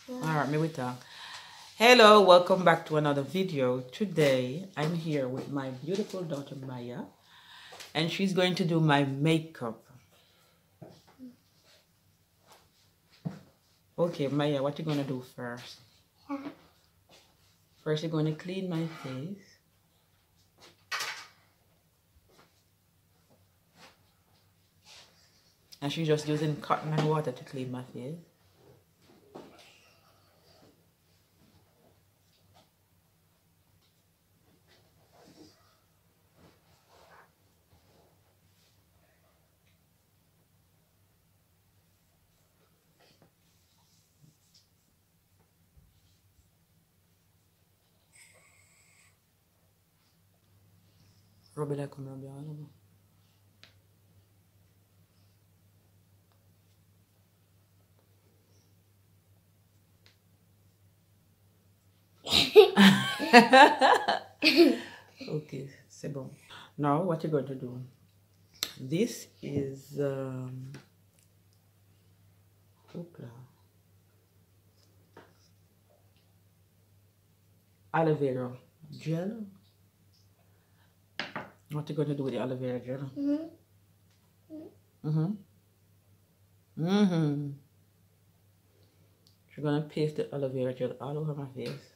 Alright, me we talk. Hello, welcome back to another video. Today I'm here with my beautiful daughter Maya, and she's going to do my makeup. Okay, Maya, what you gonna do first? First, you're gonna clean my face. And she's just using cotton and water to clean my face. Rub it like rub it. Okay, c'est bon. Now, what you're going to do? This is aloe vera gel. What you going to do with the aloe vera gel? You're gonna paste the aloe vera gel all over my face.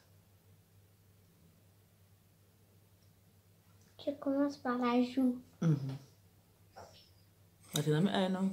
Je commence par la joue. What's in my eye now?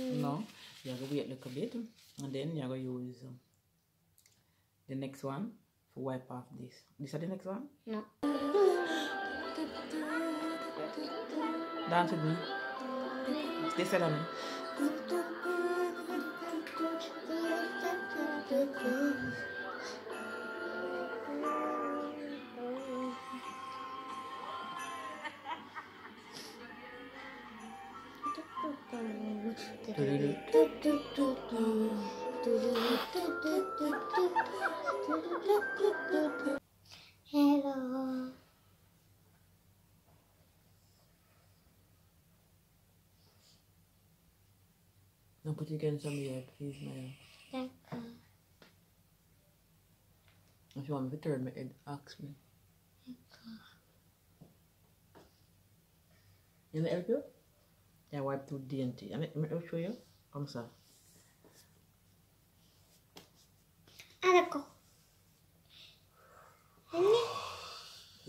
No, you're going to wait a little bit and then you're going to use the next one to wipe off this. This is the next one? No. Dance with me. Stay still on me. Hello. Now put it against some here, please, Maya. D'accord. If you want me to turn my head, ask me. You want me to help you? Yeah, wipe through DNT. I'll show you. Comme ça. Ah, d'accord.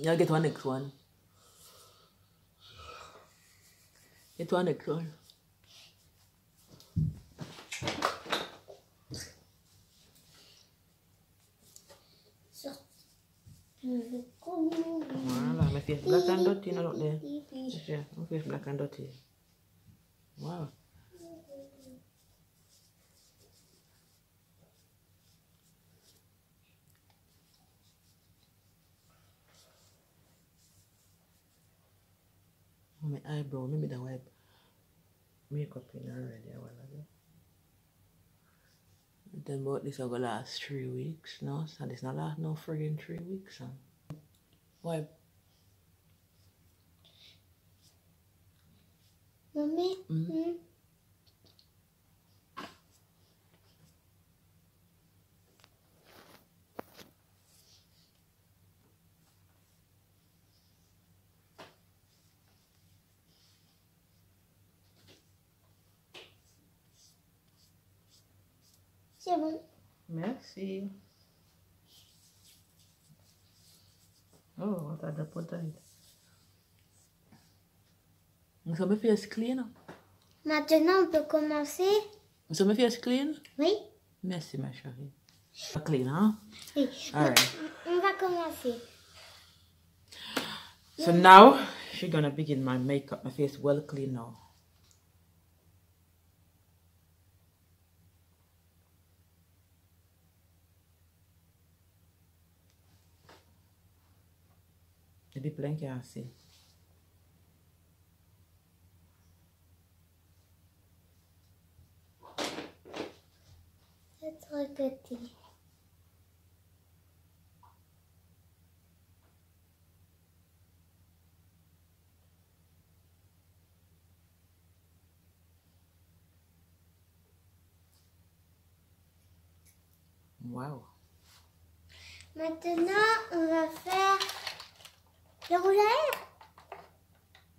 I'll get one next one. Get one next one. Voilà, my face black and dirty, no look there. Yeah, my face black and dirty. Wow. My eyebrow, maybe the wipe makeup in already a while ago. Then about this will go last 3 weeks, no? So this not last no friggin' 3 weeks, son. Wipe. Mommy? C'est bon. Merci. Oh, I thought that put that. So my face clean. Maintenant, on peut commencer. So my face clean? Oui? Merci, ma chérie. Clean, huh? Oui. Alright. On va commencer. So now, she's gonna begin my makeup. My face well clean now. The people can't see. L'autre côté. Wow. Maintenant, on va faire le rouge à lèvres.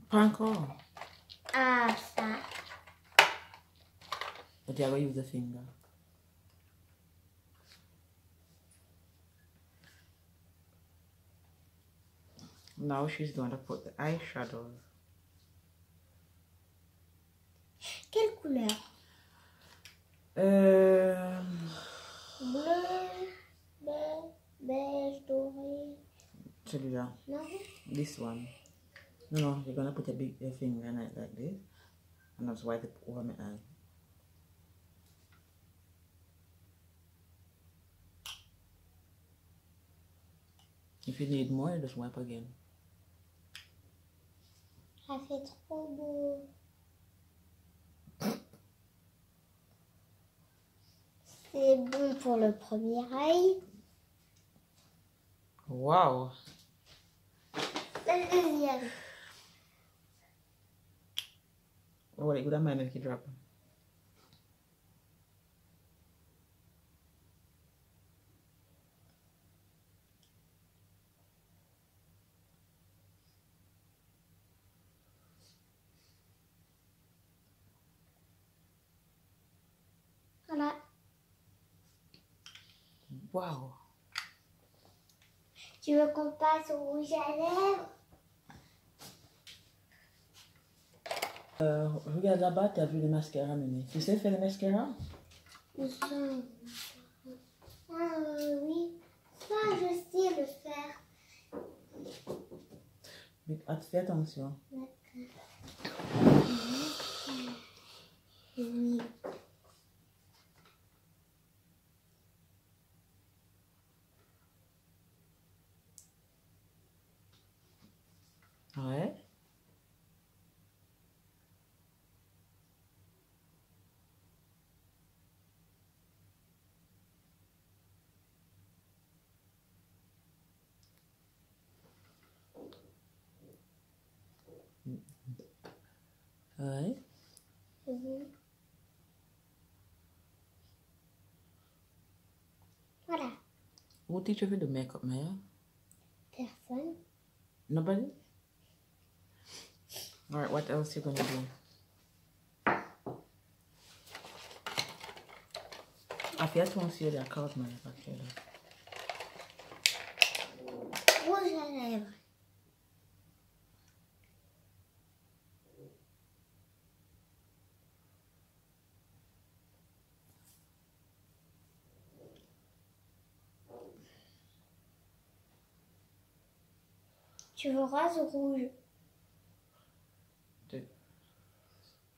Pas encore. Ah, ça. But you're gonna use a finger. Now she's gonna put the eyeshadow. Quelle couleur? Bleu, beige, doré. Celui-là. Non? This one. No, you're gonna put a big finger in it like this. And just wipe it over my eye. If you need more, just wipe again. Ça fait trop beau. C'est bon pour le premier œil. Wow. Le deuxième. Oh, what a man if you drop. Voilà. Wow. Tu veux qu'on passe au rouge à lèvres? Regarde là-bas, t'as vu le mascara, Mimi. Tu sais faire le mascara? Ah oui. Ça, je sais le faire. Fais attention. Oui. Ouais. Ouais. Voilà. Who teach you to do makeup, Maya? Personne. Nobody? Alright, what else you gonna do? I feel to see the card, man. Rouge à lèvres. Tu veux rose ou rouge?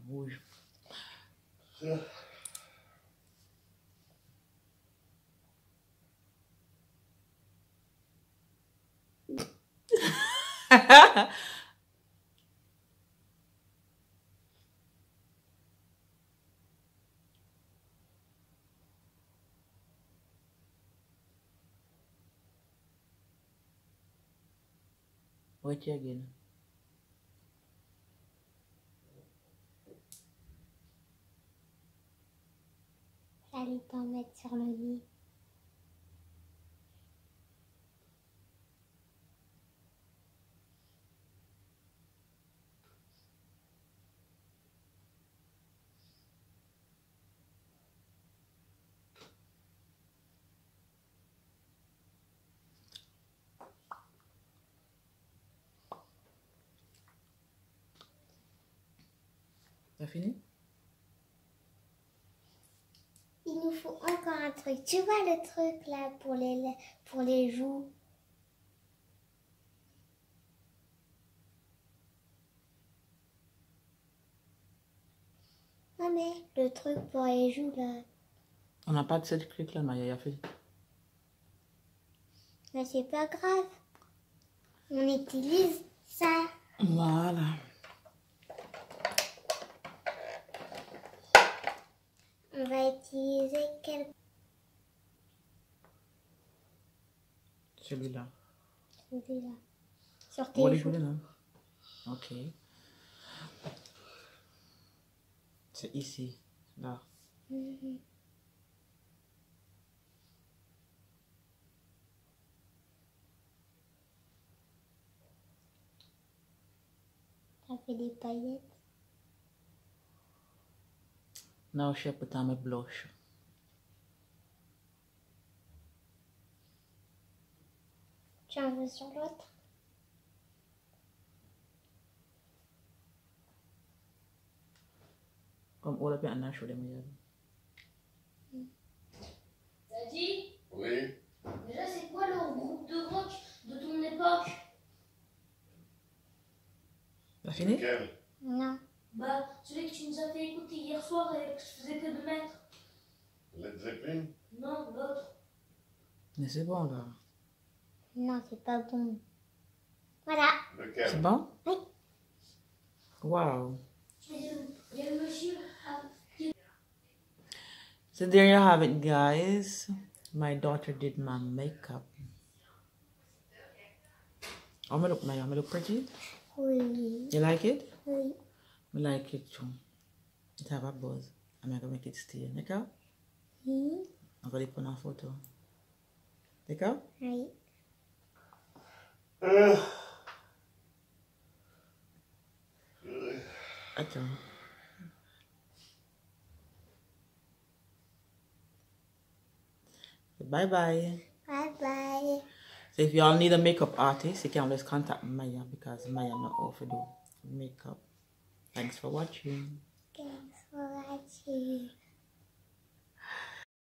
Rouge. What you again? J'allais t'en mettre sur le nez. T'as fini? Il nous faut encore un truc. Tu vois le truc là pour les joues? Non mais le truc pour les joues là. On n'a pas de cette truc là, Maya, il a fait. Mais c'est pas grave. On utilise ça. Voilà. On va utiliser quel... Celui-là. Celui-là. Sur On va tes les joues. jouer là. Ok. C'est ici, là. Mhm. Ça fait des paillettes. Now she put on my blush. Tu en veux sur l'autre? Comme all up and show them here. Daddy, Oui, déjà c'est quoi le groupe de rock de ton époque? T'as fini? quel? Non. Bah, celui que tu nous as fait écouter hier soir et que je faisais que de mettre. Led Zeppelin? Non, l'autre. Mais c'est bon là. Non, c'est pas bon. Voilà. C'est Lequel? bon? Oui. Wow. Il y a le monsieur. So there you have it, guys. My daughter did my makeup. Oh, me look, Maya, me look pretty. Oui. You like it? Oui. I like it too. It have a buzz. I'm gonna make it stay. D'accord? Oui. I'm gonna put on a photo. D'accord? Oui. Attends. Bye bye. Bye bye. So if y'all need a makeup artist, you can always contact Maya because Maya know how to do makeup. Thanks for watching. Thanks for watching.